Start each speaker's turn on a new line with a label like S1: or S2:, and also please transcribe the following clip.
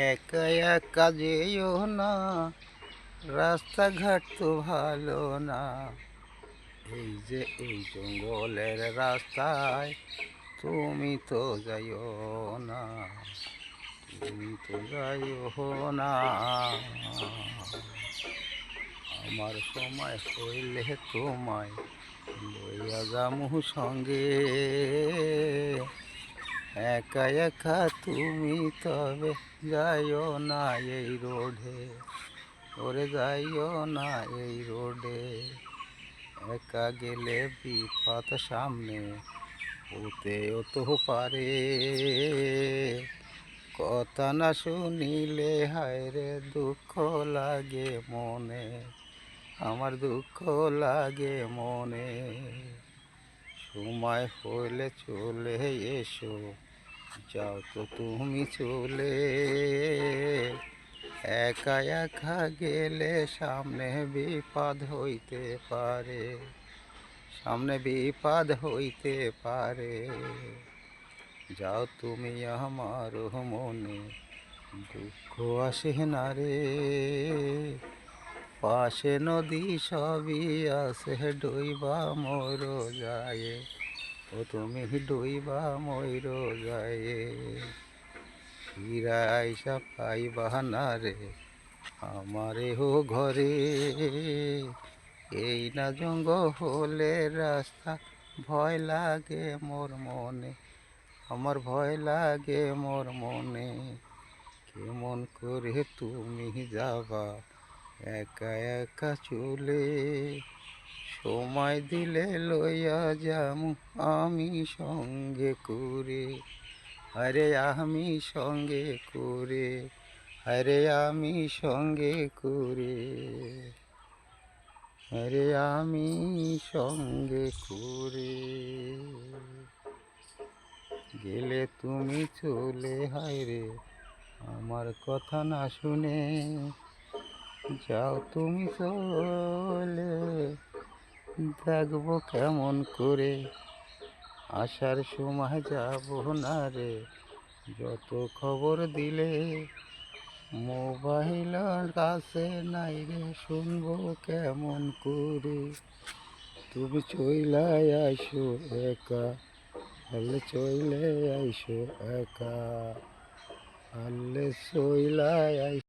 S1: একা একা যেও না, রাস্তাঘাট তো ভালো না। এই যে এই জঙ্গলের রাস্তায় তুমি তো যাইও না, তুমি তো যাইও না। আমার সময় হইলে তোমায় লইয়া যামু সঙ্গে। একা একা তুমি তবে যাইও না এই রোডে, ওরে যাইও না এই রোডে। একা গেলে বিপদ সামনে হতেও তো পারে। কথা না শুনিলে হায়রে দুঃখ লাগে মনে, আমার দুঃখ লাগে মনে। সময় হইলে চলে এসো, যাও তো তুমি চলে। একা একা গেলে সামনে বিপদ হইতে পারে, সামনে বিপদ হইতে পারে। যাও তুমি আমার মনে, দুঃখ আসে না রে। পাশে নদী সবই আছে, ডুইবা মর যায়, ও তুমি ডুইবা মর যায়। ফিরা আইসা পাইবা না রে আমারে হো ঘরে। এই না জঙ্গলে রাস্তা, ভয় লাগে মোর মনে, আমার ভয় লাগে মোর মনে। কেমন করে তুমি যাবা একা একা চলে, সময় দিলে লইয়া যামু আমি সঙ্গে করে। আরে আমি সঙ্গে করে, আরে আমি সঙ্গে করে, আরে আমি সঙ্গে করে। গেলে তুমি চলে হায়রে আমার কথা না শুনে, যাও তুমি চলে। দেখবো কেমন করে, আসার সময় যাব না রে। যত খবর দিলে মোবাইল কাছে নাই রে, শুনবো কেমন করে। তুমি চইলাই আইসো একা, হলে চইলে আইসো একা, হলে চইলাই আইসো।